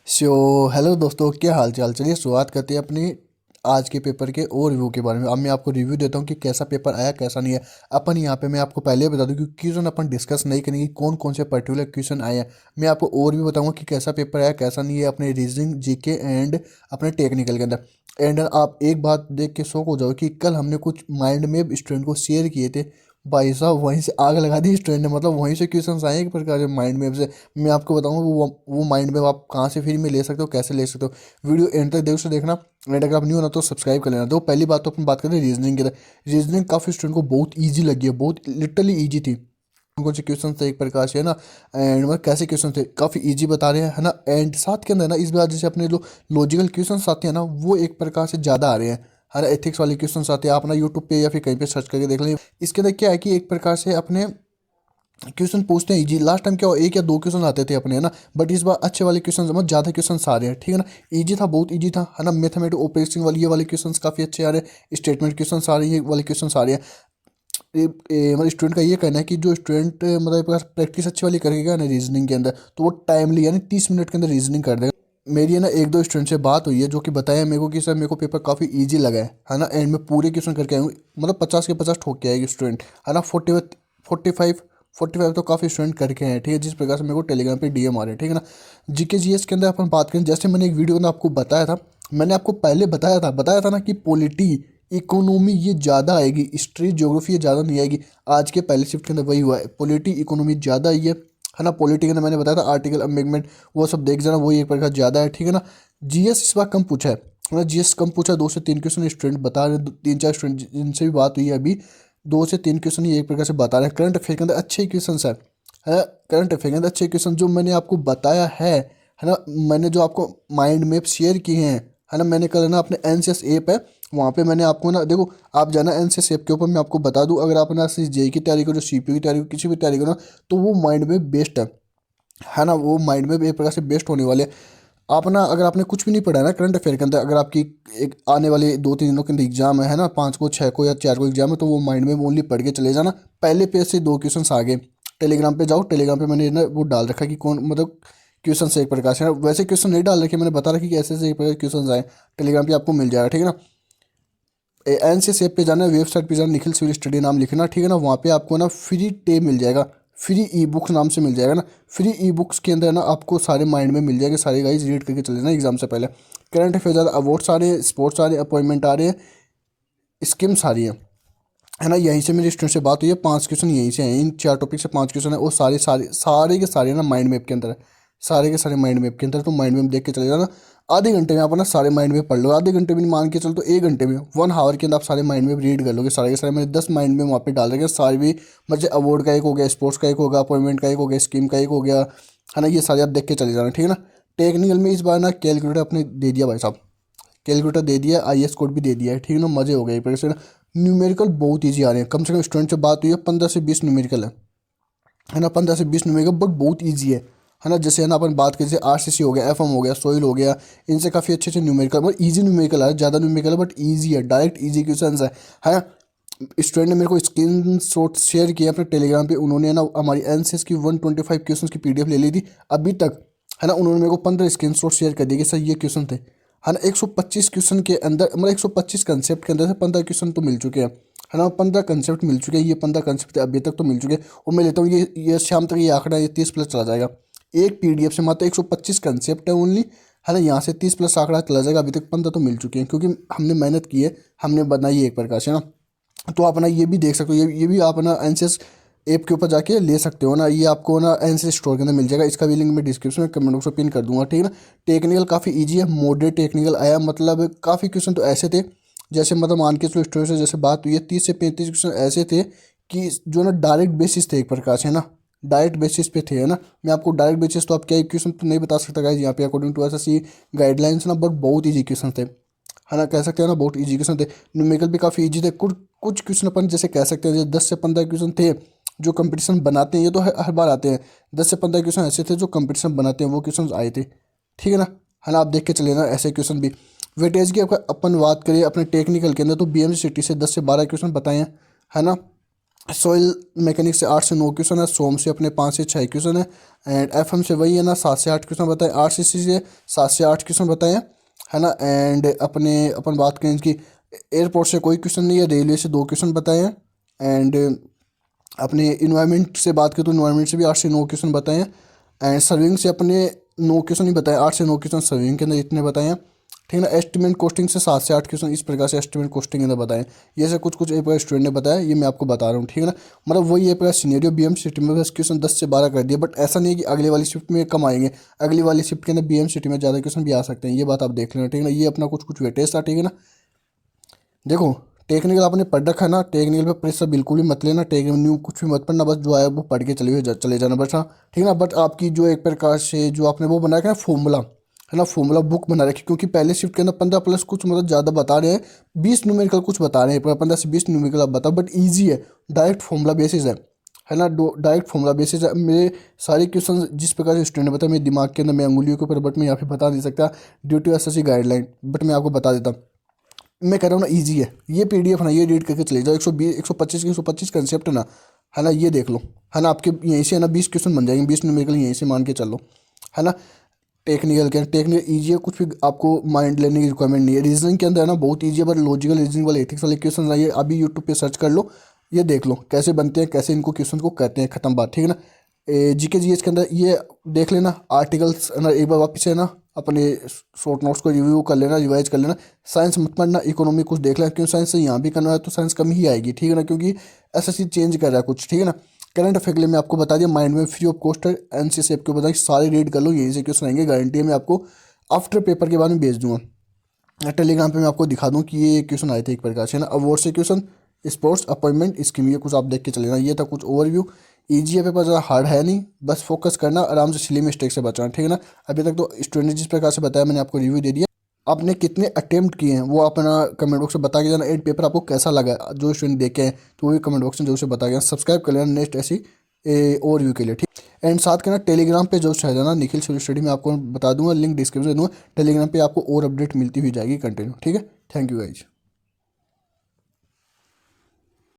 Hello दोस्तों, क्या हाल चाल। चलिए शुरुआत करते हैं अपनी आज के पेपर के और रिव्यू के बारे में। अब मैं आपको रिव्यू देता हूँ कि कैसा पेपर आया कैसा नहीं है। अपन यहाँ पे मैं आपको पहले बता दूँ कि क्वेश्चन अपन डिस्कस नहीं करेंगे, कौन कौन से पर्टिकुलर क्वेश्चन आए हैं। मैं आपको और भी बताऊँगा कि कैसा पेपर आया कैसा नहीं है, अपने रीजनिंग जीके एंड अपने टेक्निकल के अंदर। एंड आप एक बात देख के शौक हो जाओ कि कल हमने कुछ माइंड मैप स्टूडेंट को शेयर किए थे, भाई साहब वहीं से आग लगा दी स्टूडेंट ने। मतलब वहीं से क्वेश्चन आए एक प्रकार से माइंड मैप से। मैं आपको बताऊंगा वो माइंड मैप आप कहाँ से फ्री में ले सकते हो, कैसे ले सकते हो। वीडियो एंड तक देख से देखना। एंड अगर आप न्यू हो ना तो सब्सक्राइब कर लेना। तो पहली बात तो अपन बात करें रीजनिंग की। रीजनिंग काफ़ी स्टूडेंट को बहुत ईजी लगी है, बहुत लिटरली ईजी थी। कौन से क्वेश्चन थे एक प्रकार से है ना, एंड मतलब कैसे क्वेश्चन थे काफ़ी इजी बता रहे हैं है ना। एंड साथ के अंदर ना इस बार जैसे अपने जो लॉजिकल क्वेश्चन आते हैं ना वो एक प्रकार से ज़्यादा आ रहे हैं है ना। एथिक्स वाले क्वेश्चन आते हैं, आप ना यूट्यूब पे या फिर कहीं पे सर्च करके देख लें। इसके अंदर क्या है कि एक प्रकार से अपने क्वेश्चन पूछते हैं इजी। लास्ट टाइम क्या हुआ, एक या दो क्वेश्चन आते थे अपने है ना, बट इस बार अच्छे वाले क्वेश्चन मतलब ज़्यादा क्वेश्चन आ रहे हैं, ठीक है ना। इजी था, बहुत इजी था है ना। मैथमेटिक ऑपरेशन वाले ये वाले क्वेश्चन काफ़ी अच्छे आ रहे हैं। स्टेटमेंट क्वेश्चन आ रहे हैं, ये वाले क्वेश्चन आ रहे हैं। मतलब स्टूडेंट का ये कहना है कि जो स्टूडेंट मतलब प्रैक्टिस अच्छी वाली करेगा ना रीजनिंग के अंदर, तो वो टाइमली यानी 30 मिनट के अंदर रीजनिंग कर देगा। मेरी है ना एक दो स्टूडेंट से बात हुई है जो कि बताया मेरे को कि सर मेरे को पेपर काफ़ी इजी लगा है ना। एंड में पूरे क्वेश्चन करके आऊँ, मतलब 50 के 50 ठोक के आएगी स्टूडेंट है ना। 45 तो काफ़ी स्टूडेंट करके हैं, ठीक है। जिस प्रकार से मेरे को टेलीग्राम पे डीएम आ रहे हैं, ठीक है ना। जीके जीएस के अंदर अपन बात करें, जैसे मैंने एक वीडियो में आपको बताया था, मैंने आपको पहले बताया था ना कि पॉलिटी इकोनॉमी ये ज़्यादा आएगी, हिस्ट्री ज्योग्राफी ये ज़्यादा नहीं आएगी। आज के पहले शिफ्ट के अंदर वही हुआ है, पॉलिटी इकोनॉमी ज़्यादा आई है ना। पॉलिटी के अंदर मैंने बताया था आर्टिकल अमेंडमेंट वो सब देख जाना, वही एक प्रकार ज़्यादा है, ठीक है ना। जीएस इस बार कम पूछा है, मतलब जीएस कम पूछा, 2 से 3 क्वेश्चन स्टूडेंट बता रहे हैं। 3 4 स्टूडेंट जिनसे भी बात हुई है अभी, 2 से 3 क्वेश्चन ही एक प्रकार से बता रहे हैं। करंट अफेयर के अंदर अच्छे क्वेश्चन है। करंट अफेयर के अंदर अच्छे क्वेश्चन जो मैंने आपको बताया है ना। मैंने जो आपको माइंड मैप शेयर किए हैं है ना, मैंने कल ना अपने एनसीएस ऐप है वहाँ पे मैंने आपको ना देखो, आप जाना एनसीएस ऐप के ऊपर। मैं आपको बता दूँ, अगर आप ना जेई की तैयारी करो, सीपीयू की तैयारी करो, किसी भी तैयारी करो ना, तो वो माइंड मैप बेस्ट है ना। वो माइंड मैप एक प्रकार से बेस्ट होने वाले। आप ना अगर आपने कुछ भी नहीं पढ़ा है ना करंट अफेयर के अंदर, अगर आपकी एक आने वाले 2 3 दिनों के अंदर एग्जाम है ना, 5 को 6 को या 4 को एग्जाम है, तो वो माइंड में ओनली पढ़ के चले जाना। पहले पेज से 2 क्वेश्चन आगे टेलीग्राम पे जाओ। टेलीग्राम पे मैंने ना वो डाल रखा कि कौन मतलब क्वेश्चन से एक प्रकार से वैसे क्वेश्चन नहीं डाल रखे, मैंने बता रखा कि ऐसे एक प्रकार क्वेश्चन आए। टेलीग्राम पे आपको मिल जाएगा, ठीक है ना। एनसीएस ऐप पे जाना, वेबसाइट पे जाना, निखिल सिविल स्टडी नाम लिखना, ठीक है ना। वहाँ पे आपको ना फ्री टे मिल जाएगा, फ्री ई बुक्स नाम से मिल जाएगा ना। फ्री ई बुक्स के अंदर ना आपको सारे माइंड में मिल जाएंगे, सारे गाइज रीड करके चले जाना एग्जाम से पहले। करंट अफेयर ज़्यादा, अवार्ड्स आ रहे हैं, स्पोर्ट्स आ रहे हैं, अपॉइंटमेंट आ रहे हैं, स्कीम्स आ रही हैं है ना। यहीं से मेरी स्टूडेंट से बात हुई है, 5 क्वेश्चन यहीं से हैं, इन 4 टॉपिक से 5 क्वेश्चन है। वो सारे सारे सारे के सारे ना माइंड मैप के अंदर है, सारे के सारे माइंड मैप के अंदर। तो माइंड मैप देख के चले जाना। आधे घंटे में आप ना सारे माइंड मैप पढ़ लो, आधे घंटे में मान के चलो तो 1 घंटे में, 1 आवर के अंदर आप सारे माइंड मैप रीड कर लोगे सारे के सारे। मैंने 10 माइंड मैप वहाँ पे डाल रखे सारे भी, मतलब अवार्ड का एक हो गया, स्पोर्ट्स का एक हो गया, अपॉइंटमेंट का एक हो गया, स्कीम का एक हो गया है ना। ये सारे आप देख के चले जाना, ठीक है ना। टेक्निकल में इस बार ना कैलकुलेटर अपने दे दिया भाई साहब, कैलकुलेटर दे दिया, आईएस कोड भी दे दिया है, ठीक है ना। मजे हो गए एक से ना। न्यूमेरिकल बहुत ईजी आ रहे हैं, कम से कम स्टूडेंट से बात हुई है 15 से 20 न्यूमेरिकल है ना। 15 से 20 न्यूमेरिकल बट बहुत ईजी है ना। जैसे है ना अपन बात करें, जैसे आरसीसी हो गया, एफएम हो गया, सोइल हो गया, इनसे काफ़ी अच्छे अच्छे न्यूमेरिकल मतलब ईजी न्यूमेरिकल आ रहा है। ज़्यादा न्यूमेरिकल है बट ईजी है, डायरेक्ट ईजी क्वेश्चन है ना। स्टूडेंट ने मेरे को स्क्रीन शॉट शेयर किया अपने टेलीग्राम पे, उन्होंने ना हमारी एनसीएस की 125 क्वेश्चन की पीडीएफ ले ली थी अभी तक है ना। उन्होंने मेरे को 15 स्क्रीन शॉट शेयर कर दिए कि सर ये क्वेश्चन थे है ना। 125 क्वेश्चन के अंदर मतलब 125 कंसेप्ट के अंदर से 15 क्वेश्चन तो मिल चुके हैं है ना। 15 कंसेप्ट मिल चुके हैं, ये 15 कंसेप्ट अभी तक तो मिल चुके हैं। और मैं लेता हूँ ये शाम तक ये आंकड़ा ये 30 प्लस चला जाएगा। एक पीडीएफ से मात्र 125 कंसेप्ट है ओनली है ना, यहाँ से 30 प्लस आंकड़ा चला जाएगा। अभी तक 15 तो मिल चुके हैं क्योंकि हमने मेहनत की है, हमने बनाई है एक प्रकार से ना। तो आप ना ये भी देख सकते हो, ये भी आप ना एनसीएस ऐप के ऊपर जाके ले सकते हो ना। ये आपको ना एनसीएस स्टोर के अंदर मिल जाएगा, इसका भी लिंक मैं डिस्क्रिप्शन में कमेंट बॉक्स में पिन कर दूंगा, ठीक है ना। टेक्निकल काफ़ी इजी है, मॉडरेट टेक्निकल आया, मतलब काफ़ी क्वेश्चन तो ऐसे थे जैसे मतलब मान के चलो स्टूडेंट से जैसे बात हुई है 30 से 35 क्वेश्चन ऐसे थे कि जो ना डायरेक्ट बेसिस थे एक प्रकार से ना, डायरेक्ट बेसिस पे थे है ना। मैं आपको डायरेक्ट बेसिस तो आप क्या क्वेश्चन तो नहीं बता सकता गाइस यहाँ पे अकॉर्डिंग टू एसएससी गाइडलाइंस ना, बट बहुत ईजी क्वेश्चन थे है ना, कह सकते हैं ना बहुत ईजी क्वेश्चन थे। न्यूमेरिकल भी काफ़ी ईजी थे। कुछ कुछ क्वेश्चन अपन जैसे कह सकते हैं जैसे 10 से 15 क्वेश्चन थे जो कंपटीशन बनाते हैं, ये तो हर बार आते हैं। 10 से 15 क्वेश्चन ऐसे थे जो कंपटीशन बनाते हैं, वो क्वेश्चन आए थे, ठीक है ना। आप देख के चले ना ऐसे क्वेश्चन भी। वेटेज की अपन बात करें अपने टेक्निकल के अंदर तो बीएमसी सिटी से 10 से 12 क्वेश्चन बताए हैं है ना। सॉइल मैकेनिक्स से 8 से 9 क्वेश्चन है, सोम से अपने 5 से 6 क्वेश्चन है, एंड एफ एम से वही है ना 7 से 8 क्वेश्चन बताए, आर सी सी से 7 से 8 क्वेश्चन बताए हैं, है ना। एंड अपन बात करें इसकी, एयरपोर्ट से कोई क्वेश्चन नहीं है, रेलवे से 2 क्वेश्चन बताए हैं, एंड अपने इन्वायरमेंट से बात करें तो इन्वायरमेंट से भी 8 से 9 क्वेश्चन बताए हैं, एंड सर्विंग से अपने 9 क्वेश्चन ही बताए, 8 से 9 क्वेश्चन सर्विंग के अंदर इतने बताए हैं, ठीक है ना। एस्टिमेट कोस्टिंग से 7 से 8 क्वेश्चन इस प्रकार से एस्टिमेट कोस्टिंग के अंदर बताएं। ये से कुछ कुछ एक बार स्टूडेंट ने बताया, ये मैं आपको बता रहा हूँ, ठीक है ना। मतलब वही एक प्रकार सीनेरियो बीएम शिफ्ट में बस क्वेश्चन 10 से 12 कर दिया, बट ऐसा नहीं है कि अगले वाली शिफ्ट में कम आएंगे, अगली वाली शिफ्ट के अंदर बीएम सिटी में ज़्यादा क्वेश्चन भी आ सकते हैं, ये बात आप देख लेना, ठीक है ना। ये अपना कुछ कुछ वेटेज था, ठीक है ना। देखो टेक्निकल आपने पढ़ रखा है ना, टेक्निकल पे प्रेशर बिल्कुल भी मत लेना, टेक्निकल न्यू कुछ भी मत पढ़ना, बस जो आया वो पढ़ के चले जाना बस, हाँ ठीक है ना। बट आपकी जो एक प्रकार से जो आपने वो बनाया है फॉर्मूला, है ना, फॉर्मूला बुक बना रखी, क्योंकि पहले शिफ्ट के अंदर 15 प्लस कुछ मतलब ज़्यादा बता रहे हैं, 20 न्यूमेरिकल कुछ बता रहे हैं, 15 से 20 न्यूमेरिकल आप बताओ, बट ईजी है, डायरेक्ट फॉर्मूला बेसिस है ना, डायरेक्ट फॉर्मूला बेसिस है। मेरे सारे क्वेश्चन जिस प्रकार से स्टूडेंट बताया मेरे दिमाग के अंदर, मैं अंगुलियों के ऊपर, बट मैं यहाँ पे बता नहीं सकता due to SSC guideline, but मैं आपको बता देता, मैं कह रहा हूँ ना ईजी है, ये पीडीएफ ना ये रीड करके चले जाओ, 120 125 कंसेप्ट है ना, ये देख लो, है ना। आपके यहीं से है ना 20 क्वेश्चन बन जाएंगे, 20 न्यूमेरिकल यहीं से मान के चलो, है ना। टेक्निकल ईजी है, कुछ भी आपको माइंड लेने की रिक्वायरमेंट नहीं है। रीजनिंग के अंदर है ना बहुत ईजी है, बट लॉजिकल रीजनिंग वाले एथिक्स वाले क्वेश्चन आइए, अभी यूट्यूब पे सर्च कर लो, ये देख लो कैसे बनते हैं, कैसे इनको क्वेश्चन को करते हैं, खत्म बात, ठीक है ना। जीके जीएस के अंदर ये देख लेना, आर्टिकल्स है ना, एक बार वापस है ना अपने शॉर्ट नोट्स को रिव्यू कर लेना, रिवाइज कर लेना। साइंस मत पढ़ना, इकोनॉमी कुछ देख लेना, क्यों साइंस से यहाँ भी करना है तो साइंस कम ही आएगी, ठीक है ना, क्योंकि एसएससी चेंज कर रहा है कुछ, ठीक है ना। करंट अफेयर के लिए मैं आपको बता दिया, माइंड में फ्री ऑफ कॉस्ट है, एनसीसी आपको बता सारे रीड कर लो, यहीं से क्वेश्चन आएंगे, गारंटी है। मैं आपको आफ्टर पेपर के बाद में भेज दूंगा टेलीग्राम पे, मैं आपको दिखा दूँ कि ये क्वेश्चन आए थे एक प्रकार से ना, अवार्ड से क्वेश्चन, स्पोर्ट्स अपॉइंटमेंट स्कीम, ये कुछ आप देख के चले जाना। ये था कुछ ओवरव्यू, ईजी है, पेपर ज़्यादा हार्ड है नहीं, बस फोकस करना, आराम से सिली मिस्टेक से बचना, ठीक है ना। अभी तक तो स्टूडेंट ने जिस प्रकार से बताया, मैंने आपको रिव्यू दे दिया, आपने कितने अटेम्प्ट किए हैं वो अपना कमेंट बॉक्स में बता के जाना, एड पेपर आपको कैसा लगा, जो स्टूडेंट देखे हैं तो वो भी कमेंट बॉक्स में जरूर से बता के, सब्सक्राइब कर लेना नेक्स्ट ऐसी ओवरव्यू के लिए, ठीक। एंड साथ के ना टेलीग्राम पे जो है जाना, निखिल सिविल स्टडी में आपको बता दूंगा, लिंक डिस्क्रिप्शन में दूंगा, टेलीग्राम पे आपको और अपडेट मिलती हुई जाएगी कंटिन्यू, ठीक है। Thank you guys.